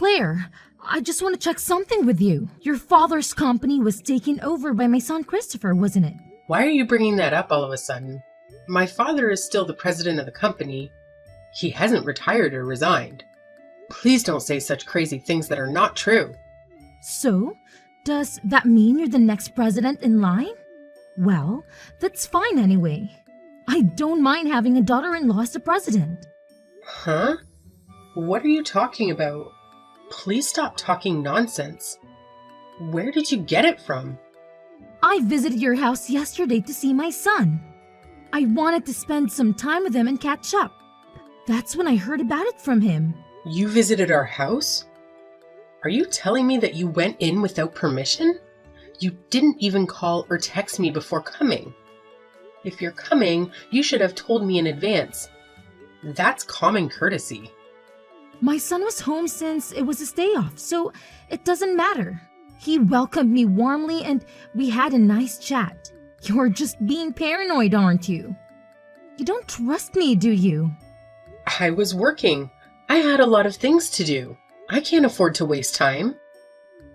Claire, I just want to check something with you. Your father's company was taken over by my son Christopher, wasn't it? Why are you bringing that up all of a sudden? My father is still the president of the company. He hasn't retired or resigned. Please don't say such crazy things that are not true. So, does that mean you're the next president in line? Well, that's fine anyway. I don't mind having a daughter-in-law as the president. Huh? What are you talking about? Please stop talking nonsense. Where did you get it from? I visited your house yesterday to see my son. I wanted to spend some time with him and catch up. That's when I heard about it from him. You visited our house? Are you telling me that you went in without permission? You didn't even call or text me before coming. If you're coming, you should have told me in advance. That's common courtesy. My son was home since it was his day off, so it doesn't matter. He welcomed me warmly and we had a nice chat. You're just being paranoid, aren't you? You don't trust me, do you? I was working. I had a lot of things to do. I can't afford to waste time.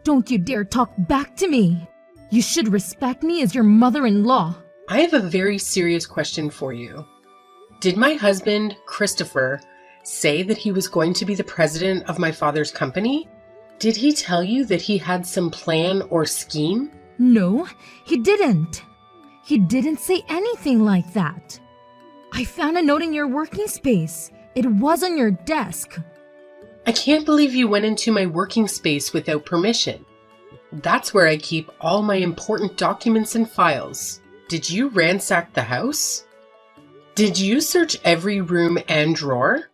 Don't you dare talk back to me. You should respect me as your mother-in-law. I have a very serious question for you. Did my husband, Christopher, say that he was going to be the president of my father's company? Did he tell you that he had some plan or scheme? No, he didn't. He didn't say anything like that. I found a note in your working space. It was on your desk. I can't believe you went into my working space without permission. That's where I keep all my important documents and files. Did you ransack the house? Did you search every room and drawer?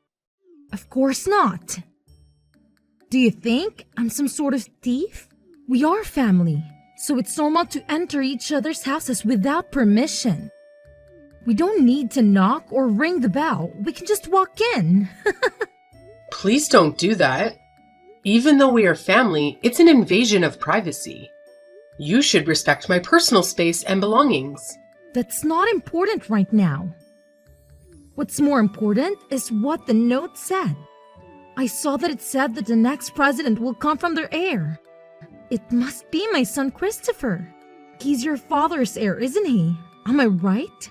Of course not. Do you think I'm some sort of thief? We are family, so it's normal to enter each other's houses without permission. We don't need to knock or ring the bell. We can just walk in. Please don't do that. Even though we are family, it's an invasion of privacy. You should respect my personal space and belongings. That's not important right now. What's more important is what the note said. I saw that it said that the next president will come from their heir. It must be my son Christopher. He's your father's heir, isn't he? Am I right?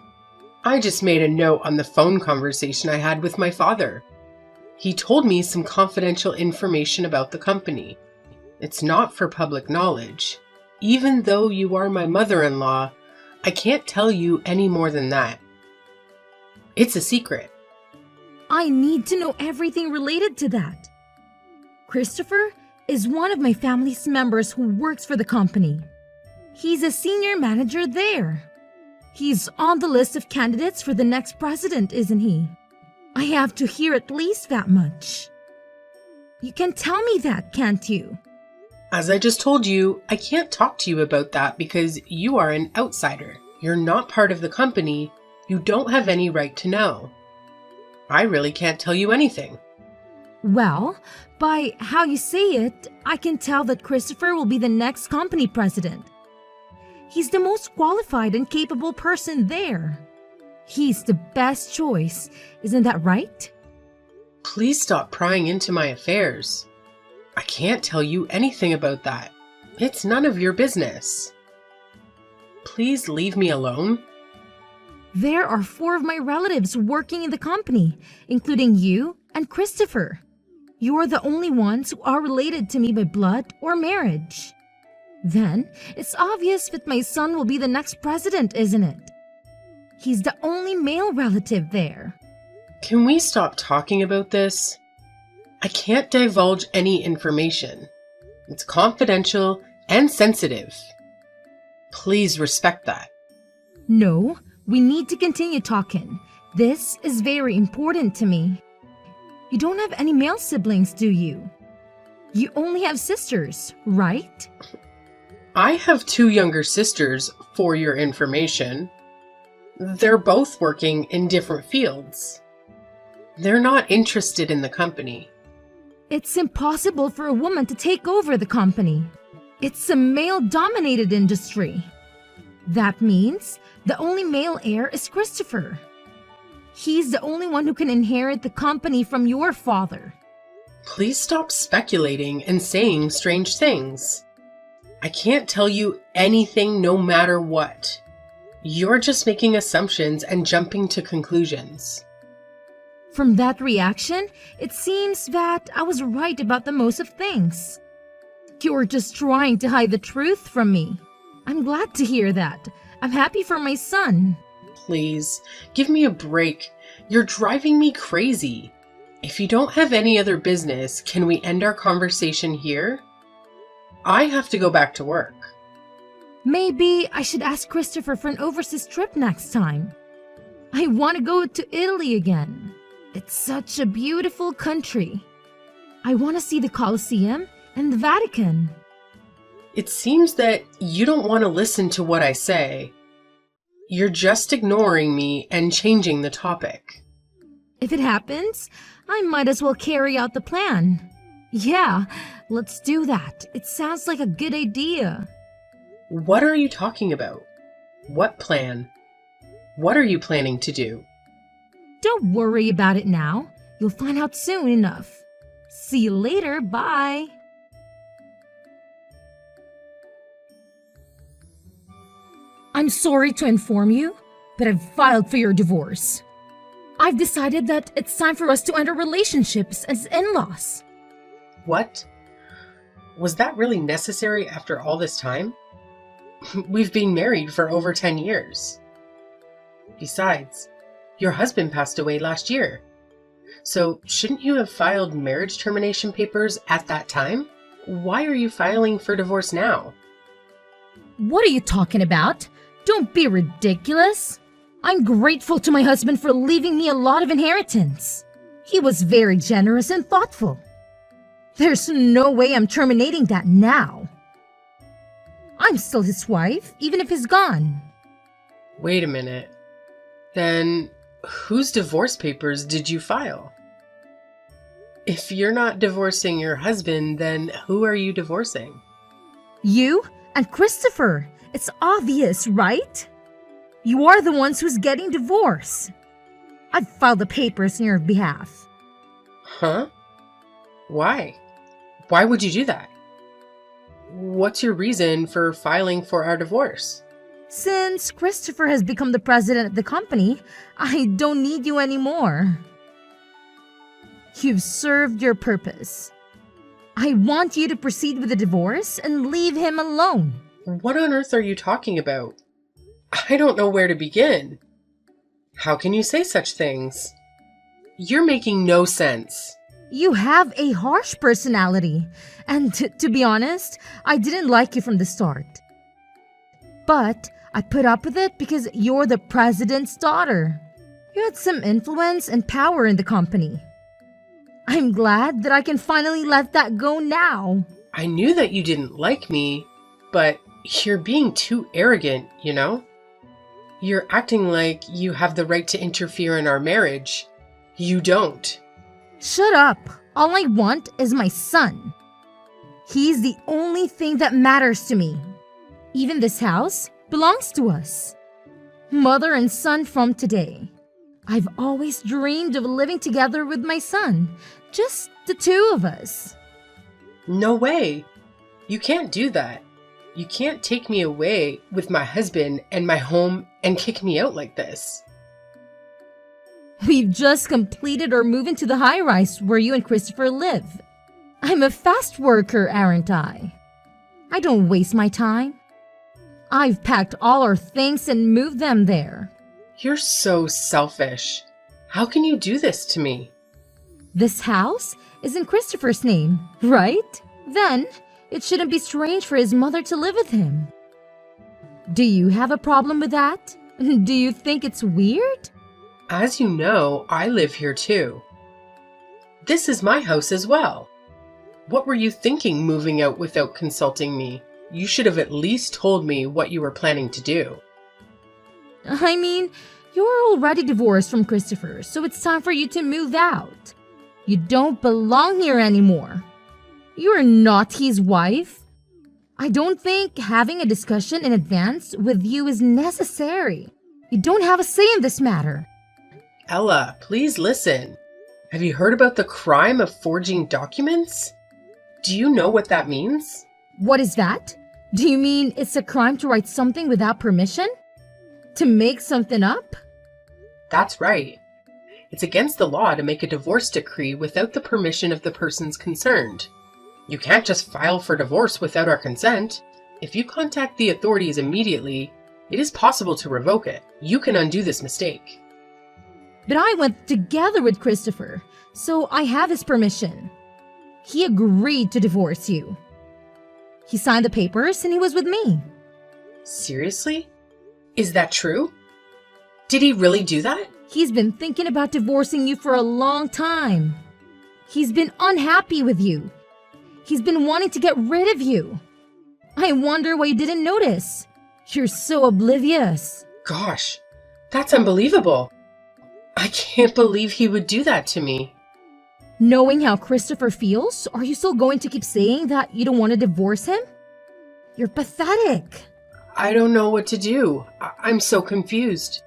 I just made a note on the phone conversation I had with my father. He told me some confidential information about the company. It's not for public knowledge. Even though you are my mother-in-law, I can't tell you any more than that. It's a secret. I need to know everything related to that. Christopher is one of my family's members who works for the company. He's a senior manager there. He's on the list of candidates for the next president, isn't he? I have to hear at least that much. You can tell me that, can't you? As I just told you, I can't talk to you about that because you are an outsider. You're not part of the company. You don't have any right to know. I really can't tell you anything. Well, by how you say it, I can tell that Christopher will be the next company president. He's the most qualified and capable person there. He's the best choice, isn't that right? Please stop prying into my affairs. I can't tell you anything about that. It's none of your business. Please leave me alone. There are 4 of my relatives working in the company, including you and Christopher. You're the only ones who are related to me by blood or marriage. Then, it's obvious that my son will be the next president, isn't it? He's the only male relative there. Can we stop talking about this? I can't divulge any information. It's confidential and sensitive. Please respect that. No, we need to continue talking. This is very important to me. You don't have any male siblings, do you? You only have sisters, right? I have 2 younger sisters, for your information. They're both working in different fields. They're not interested in the company. It's impossible for a woman to take over the company. It's a male-dominated industry. That means the only male heir is Christopher. He's the only one who can inherit the company from your father. Please stop speculating and saying strange things. I can't tell you anything no matter what. You're just making assumptions and jumping to conclusions. From that reaction, it seems that I was right about the most of things. You're just trying to hide the truth from me. I'm glad to hear that. I'm happy for my son. Please, give me a break. You're driving me crazy. If you don't have any other business, can we end our conversation here? I have to go back to work. Maybe I should ask Christopher for an overseas trip next time. I want to go to Italy again. It's such a beautiful country. I want to see the Colosseum and the Vatican. It seems that you don't want to listen to what I say. You're just ignoring me and changing the topic. If it happens, I might as well carry out the plan. Yeah, let's do that. It sounds like a good idea. What are you talking about? What plan? What are you planning to do? Don't worry about it now. You'll find out soon enough. See you later. Bye. I'm sorry to inform you, but I've filed for your divorce. I've decided that it's time for us to end our relationships as in-laws. What? Was that really necessary after all this time? We've been married for over 10 years. Besides, your husband passed away last year. So shouldn't you have filed marriage termination papers at that time? Why are you filing for divorce now? What are you talking about? Don't be ridiculous. I'm grateful to my husband for leaving me a lot of inheritance. He was very generous and thoughtful. There's no way I'm terminating that now. I'm still his wife, even if he's gone. Wait a minute. Then whose divorce papers did you file? If you're not divorcing your husband, then who are you divorcing? You and Christopher. It's obvious, right? You are the ones who's getting divorced. I've filed the papers on your behalf. Huh? Why? Why would you do that? What's your reason for filing for our divorce? Since Christopher has become the president of the company, I don't need you anymore. You've served your purpose. I want you to proceed with the divorce and leave him alone. What on earth are you talking about? I don't know where to begin. How can you say such things? You're making no sense. You have a harsh personality, and to be honest, I didn't like you from the start. But I put up with it because you're the president's daughter. You had some influence and power in the company. I'm glad that I can finally let that go now. I knew that you didn't like me, but you're being too arrogant, you know? You're acting like you have the right to interfere in our marriage. You don't. Shut up. All I want is my son. He's the only thing that matters to me. Even this house belongs to us. Mother and son from today. I've always dreamed of living together with my son. Just the two of us. No way. You can't do that. You can't take me away with my husband and my home and kick me out like this. We've just completed our move into the high-rise where you and Christopher live. I'm a fast worker, aren't I? I don't waste my time. I've packed all our things and moved them there. You're so selfish. How can you do this to me? This house is in Christopher's name, right? Then it shouldn't be strange for his mother to live with him. Do you have a problem with that? Do you think it's weird? As you know, I live here too. This is my house as well. What were you thinking moving out without consulting me? You should have at least told me what you were planning to do. I mean, you're already divorced from Christopher, so it's time for you to move out. You don't belong here anymore. You're not his wife. I don't think having a discussion in advance with you is necessary. You don't have a say in this matter. Ella, please listen. Have you heard about the crime of forging documents? Do you know what that means? What is that? Do you mean it's a crime to write something without permission? To make something up? That's right. It's against the law to make a divorce decree without the permission of the persons concerned. You can't just file for divorce without our consent. If you contact the authorities immediately, it is possible to revoke it. You can undo this mistake. But I went together with Christopher, so I have his permission. He agreed to divorce you. He signed the papers and he was with me. Seriously? Is that true? Did he really do that? He's been thinking about divorcing you for a long time. He's been unhappy with you. He's been wanting to get rid of you. I wonder why you didn't notice. You're so oblivious. Gosh, that's unbelievable. I can't believe he would do that to me. Knowing how Christopher feels, are you still going to keep saying that you don't want to divorce him? You're pathetic. I don't know what to do. I'm so confused.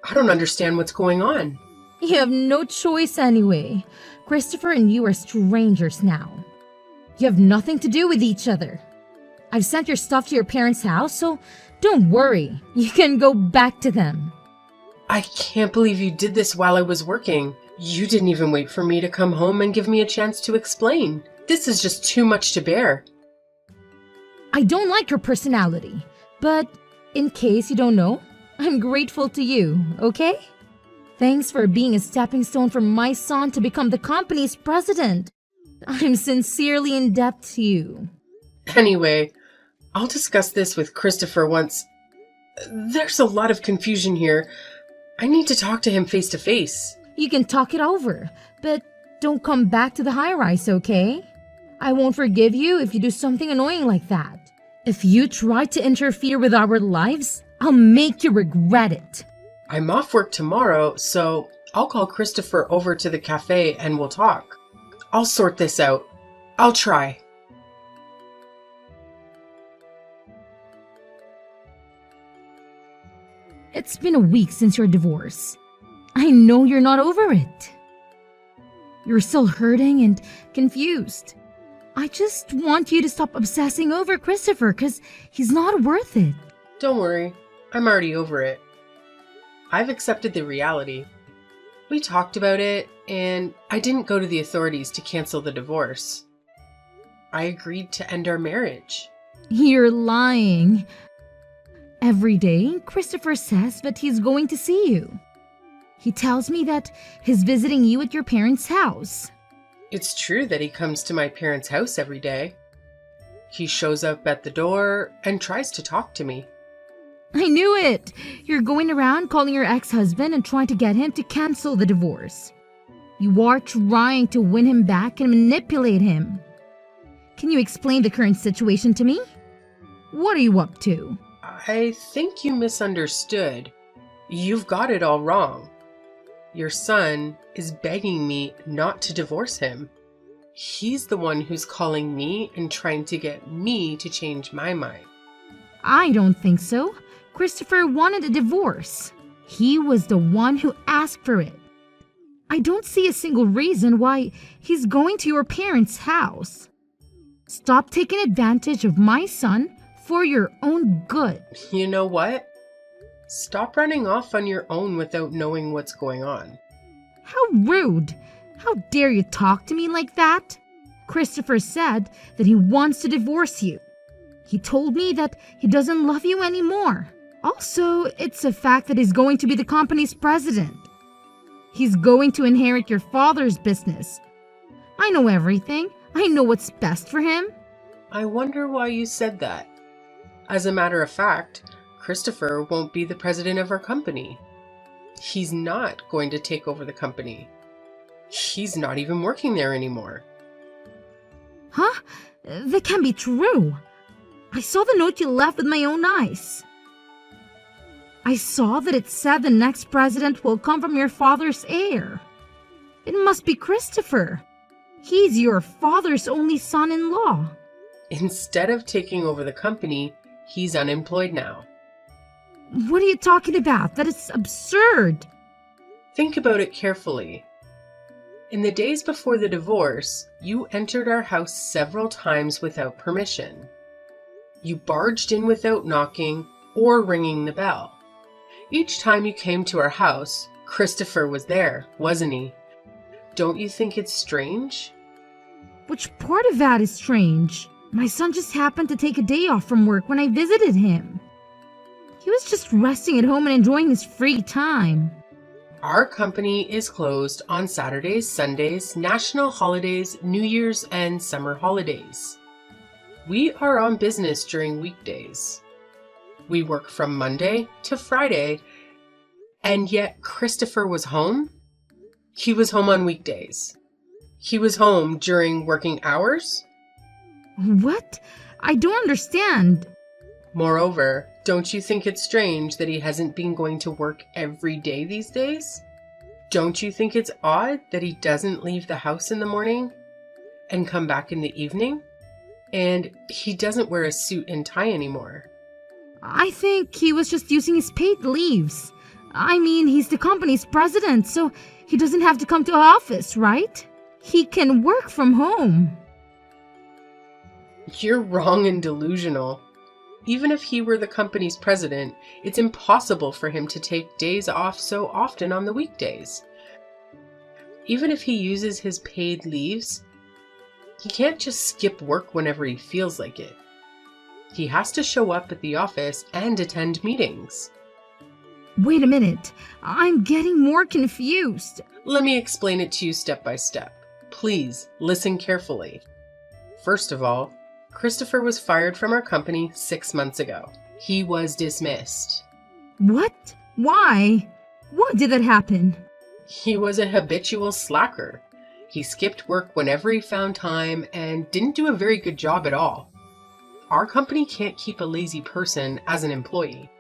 I don't understand what's going on. You have no choice anyway. Christopher and you are strangers now. You have nothing to do with each other. I've sent your stuff to your parents' house, so don't worry. You can go back to them. I can't believe you did this while I was working. You didn't even wait for me to come home and give me a chance to explain. This is just too much to bear. I don't like your personality, but in case you don't know, I'm grateful to you, okay? Thanks for being a stepping stone for my son to become the company's president. I'm sincerely in debt to you. Anyway, I'll discuss this with Christopher once. There's a lot of confusion here. I need to talk to him face to face. You can talk it over, but don't come back to the high-rise, okay? I won't forgive you if you do something annoying like that. If you try to interfere with our lives, I'll make you regret it. I'm off work tomorrow, so I'll call Christopher over to the cafe and we'll talk. I'll sort this out. I'll try. It's been a week since your divorce. I know you're not over it. You're still hurting and confused. I just want you to stop obsessing over Christopher because he's not worth it. Don't worry, I'm already over it. I've accepted the reality. We talked about it, and I didn't go to the authorities to cancel the divorce. I agreed to end our marriage. You're lying. Every day, Christopher says that he's going to see you. He tells me that he's visiting you at your parents' house. It's true that he comes to my parents' house every day. He shows up at the door and tries to talk to me. I knew it! You're going around calling your ex-husband and trying to get him to cancel the divorce. You are trying to win him back and manipulate him. Can you explain the current situation to me? What are you up to? I think you misunderstood. You've got it all wrong. Your son is begging me not to divorce him. He's the one who's calling me and trying to get me to change my mind. I don't think so. Christopher wanted a divorce. He was the one who asked for it. I don't see a single reason why he's going to your parents' house. Stop taking advantage of my son for your own good. You know what? Stop running off on your own without knowing what's going on. How rude! How dare you talk to me like that? Christopher said that he wants to divorce you. He told me that he doesn't love you anymore. Also, it's a fact that he's going to be the company's president. He's going to inherit your father's business. I know everything. I know what's best for him. I wonder why you said that. As a matter of fact, Christopher won't be the president of our company. He's not going to take over the company. He's not even working there anymore. Huh? That can't be true. I saw the note you left with my own eyes. I saw that it said the next president will come from your father's heir. It must be Christopher. He's your father's only son-in-law. Instead of taking over the company, he's unemployed now. What are you talking about? That is absurd. Think about it carefully. In the days before the divorce, you entered our house several times without permission. You barged in without knocking or ringing the bell. Each time you came to our house, Christopher was there, wasn't he? Don't you think it's strange? Which part of that is strange? My son just happened to take a day off from work when I visited him. He was just resting at home and enjoying his free time. Our company is closed on Saturdays, Sundays, national holidays, New Year's, and summer holidays. We are on business during weekdays. We work from Monday to Friday, and yet Christopher was home? He was home on weekdays. He was home during working hours? What? I don't understand. Moreover, don't you think it's strange that he hasn't been going to work every day these days? Don't you think it's odd that he doesn't leave the house in the morning and come back in the evening? And he doesn't wear a suit and tie anymore. I think he was just using his paid leaves. I mean, he's the company's president, so he doesn't have to come to office, right? He can work from home. You're wrong and delusional. Even if he were the company's president, it's impossible for him to take days off so often on the weekdays. Even if he uses his paid leaves, he can't just skip work whenever he feels like it. He has to show up at the office and attend meetings. Wait a minute. I'm getting more confused. Let me explain it to you step by step. Please listen carefully. First of all, Christopher was fired from our company 6 months ago. He was dismissed. What? Why? Why did that happen? He was a habitual slacker. He skipped work whenever he found time and didn't do a very good job at all. Our company can't keep a lazy person as an employee.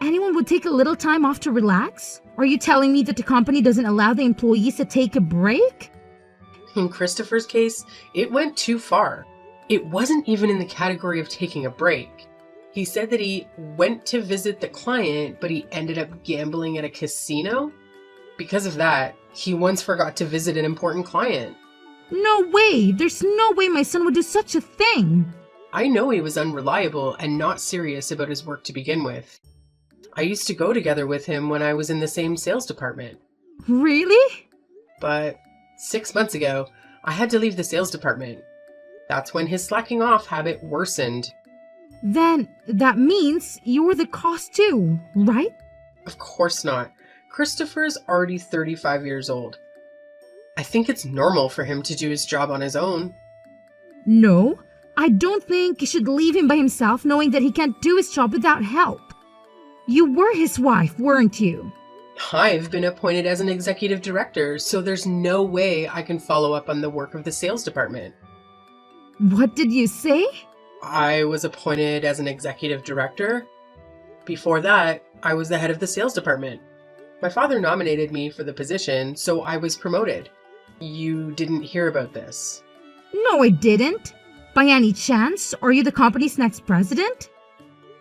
Anyone would take a little time off to relax? Are you telling me that the company doesn't allow the employees to take a break? In Christopher's case, it went too far. It wasn't even in the category of taking a break. He said that he went to visit the client, but he ended up gambling at a casino. Because of that, he once forgot to visit an important client. No way! There's no way my son would do such a thing! I know he was unreliable and not serious about his work to begin with. I used to go together with him when I was in the same sales department. Really? But 6 months ago, I had to leave the sales department. That's when his slacking off habit worsened. Then that means you're the cause too, right? Of course not. Christopher's already 35 years old. I think it's normal for him to do his job on his own. No, I don't think you should leave him by himself knowing that he can't do his job without help. You were his wife, weren't you? I've been appointed as an executive director, so there's no way I can follow up on the work of the sales department. What did you say? I was appointed as an executive director. Before that, I was the head of the sales department. My father nominated me for the position, so I was promoted. You didn't hear about this. No, I didn't. By any chance, are you the company's next president?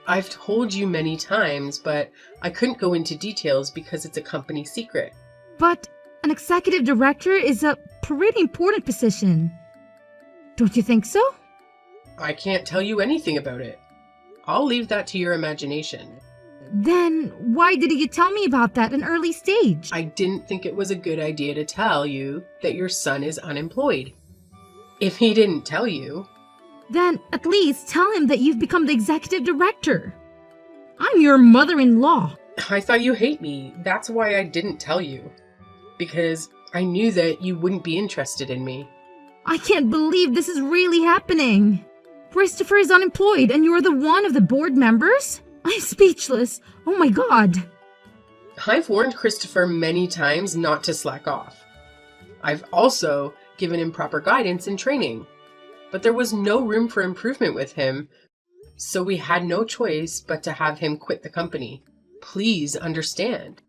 I've told you many times, but I couldn't go into details because it's a company secret. But an executive director is a pretty important position. Don't you think so? I can't tell you anything about it. I'll leave that to your imagination. Then why didn't you tell me about that at an early stage? I didn't think it was a good idea to tell you that your son is unemployed. If he didn't tell you... Then at least tell him that you've become the executive director. I'm your mother-in-law. I thought you hate me. That's why I didn't tell you. Because I knew that you wouldn't be interested in me. I can't believe this is really happening. Christopher is unemployed and you're the one of the board members? I'm speechless. Oh my god. I've warned Christopher many times not to slack off. I've also given him proper guidance and training. But there was no room for improvement with him, so we had no choice but to have him quit the company. Please understand.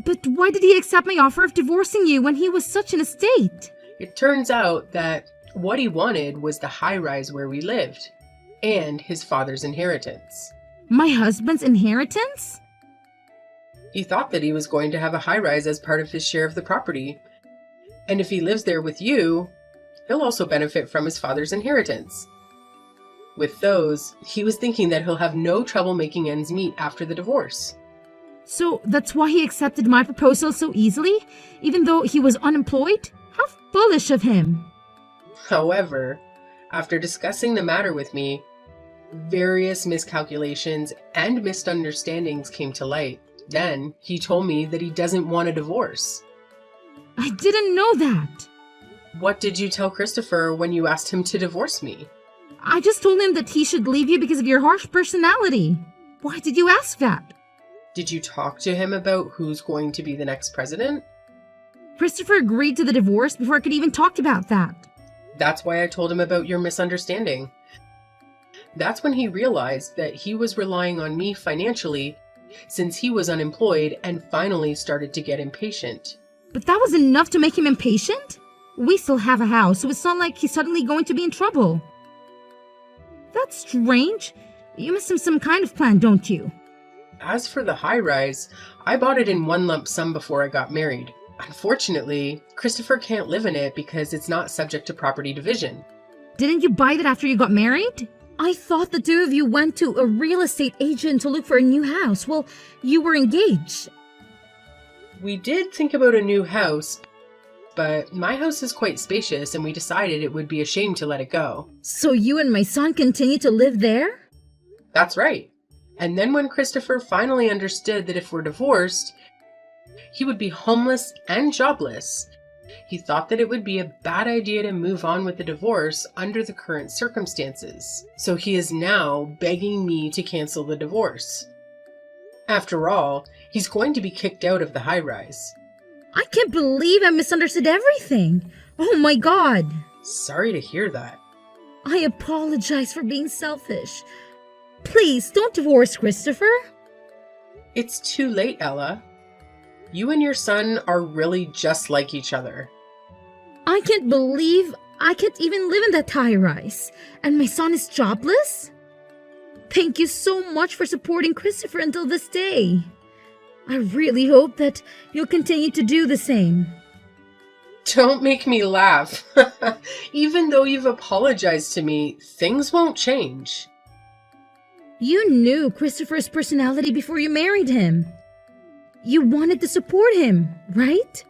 But why did he accept my offer of divorcing you when he was such in a state? It turns out that what he wanted was the high-rise where we lived, and his father's inheritance. My husband's inheritance? He thought that he was going to have a high-rise as part of his share of the property, And if he lives there with you, he'll also benefit from his father's inheritance. With those, he was thinking that he'll have no trouble making ends meet after the divorce. So that's why he accepted my proposal so easily, even though he was unemployed? How foolish of him. However, after discussing the matter with me, various miscalculations and misunderstandings came to light. Then he told me that he doesn't want a divorce. I didn't know that. What did you tell Christopher when you asked him to divorce me? I just told him that he should leave you because of your harsh personality. Why did you ask that? Did you talk to him about who's going to be the next president? Christopher agreed to the divorce before I could even talk about that. That's why I told him about your misunderstanding. That's when he realized that he was relying on me financially since he was unemployed and finally started to get impatient. But that was enough to make him impatient? We still have a house, so it's not like he's suddenly going to be in trouble. That's strange. You must have some kind of plan, don't you? As for the high-rise, I bought it in one lump sum before I got married. Unfortunately, Christopher can't live in it because it's not subject to property division. Didn't you buy that after you got married? I thought the two of you went to a real estate agent to look for a new house. Well, you were engaged. We did think about a new house, but my house is quite spacious and we decided it would be a shame to let it go. So you and my son continue to live there? That's right. And then when Christopher finally understood that if we're divorced, he would be homeless and jobless, he thought that it would be a bad idea to move on with the divorce under the current circumstances. So he is now begging me to cancel the divorce. After all, he's going to be kicked out of the high-rise. I can't believe I misunderstood everything. Oh my God. Sorry to hear that. I apologize for being selfish. Please, don't divorce Christopher. It's too late, Ella. You and your son are really just like each other. I can't believe I can't even live in that high-rise. And my son is jobless? Thank you so much for supporting Christopher until this day. I really hope that you'll continue to do the same. Don't make me laugh. Even though you've apologized to me, things won't change. You knew Christopher's personality before you married him. You wanted to support him, right?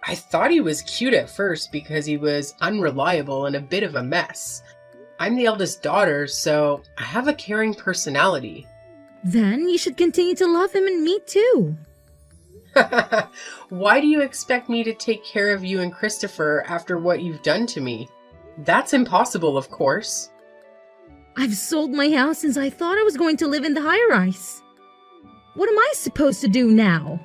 I thought he was cute at first because he was unreliable and a bit of a mess. I'm the eldest daughter, so I have a caring personality. Then you should continue to love him and me too. Why do you expect me to take care of you and Christopher after what you've done to me? That's impossible, of course. I've sold my house since I thought I was going to live in the high-rise. What am I supposed to do now?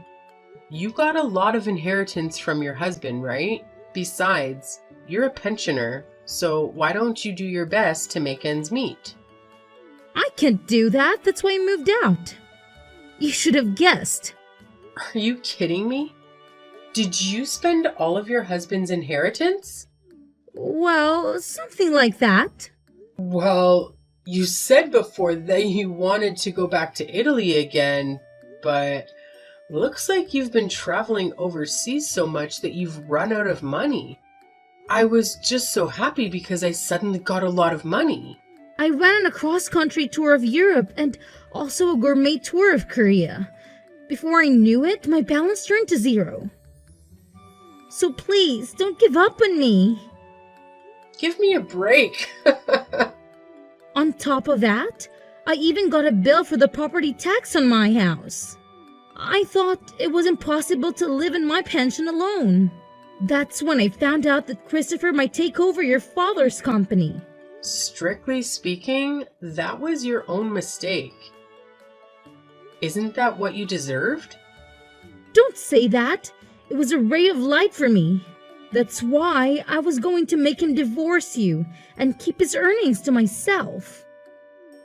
You got a lot of inheritance from your husband, right? Besides, you're a pensioner, so why don't you do your best to make ends meet? I can't do that. That's why I moved out. You should have guessed. Are you kidding me? Did you spend all of your husband's inheritance? Well, something like that. Well, you said before that you wanted to go back to Italy again, but looks like you've been traveling overseas so much that you've run out of money. I was just so happy because I suddenly got a lot of money. I ran a cross-country tour of Europe and also a gourmet tour of Korea. Before I knew it, my balance turned to zero. So please, don't give up on me. Give me a break. On top of that, I even got a bill for the property tax on my house. I thought it was impossible to live in my pension alone. That's when I found out that Christopher might take over your father's company. Strictly speaking, that was your own mistake. Isn't that what you deserved? Don't say that. It was a ray of light for me. That's why I was going to make him divorce you and keep his earnings to myself.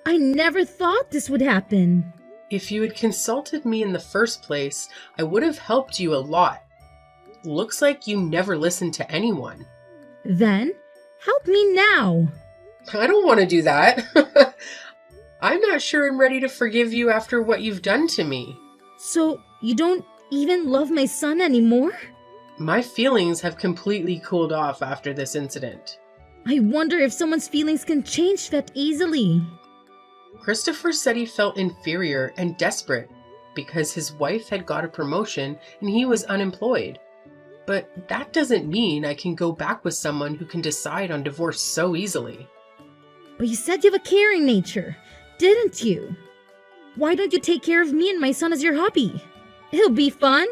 I never thought this would happen. If you had consulted me in the first place, I would have helped you a lot. Looks like you never listened to anyone. Then, help me now. I don't want to do that. I'm not sure I'm ready to forgive you after what you've done to me. So, you don't even love my son anymore? My feelings have completely cooled off after this incident. I wonder if someone's feelings can change that easily. Christopher said he felt inferior and desperate because his wife had got a promotion and he was unemployed. But that doesn't mean I can go back with someone who can decide on divorce so easily. But you said you have a caring nature, didn't you? Why don't you take care of me and my son as your hobby? It'll be fun.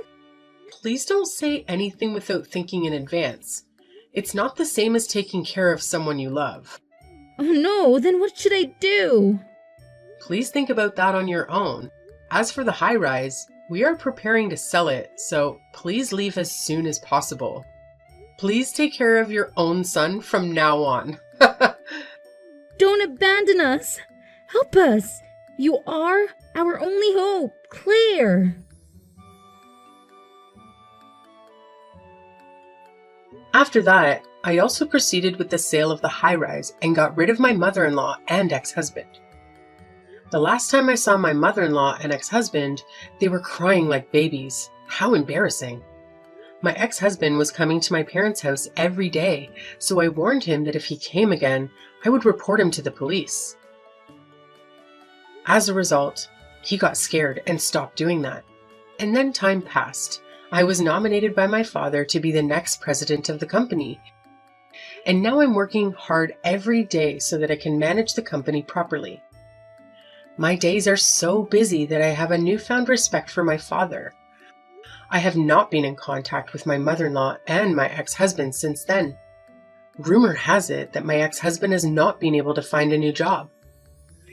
Please don't say anything without thinking in advance. It's not the same as taking care of someone you love. Oh no, then what should I do? Please think about that on your own. As for the high rise, we are preparing to sell it, so please leave as soon as possible. Please take care of your own son from now on. Don't abandon us. Help us. You are our only hope, Claire. After that, I also proceeded with the sale of the high rise and got rid of my mother-in-law and ex-husband. The last time I saw my mother-in-law and ex-husband, they were crying like babies. How embarrassing. My ex-husband was coming to my parents' house every day, so I warned him that if he came again, I would report him to the police. As a result, he got scared and stopped doing that. And then time passed. I was nominated by my father to be the next president of the company. And now I'm working hard every day so that I can manage the company properly. My days are so busy that I have a newfound respect for my father. I have not been in contact with my mother-in-law and my ex-husband since then. Rumor has it that my ex-husband has not been able to find a new job.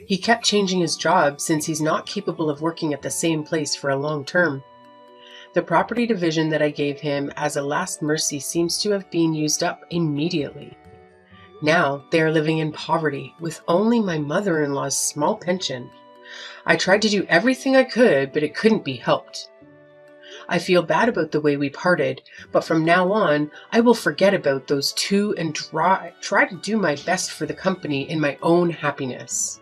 He kept changing his job since he's not capable of working at the same place for a long term. The property division that I gave him as a last mercy seems to have been used up immediately. Now they are living in poverty with only my mother-in-law's small pension. I tried to do everything I could, but it couldn't be helped. I feel bad about the way we parted, but from now on, I will forget about those two and try to do my best for the company in my own happiness.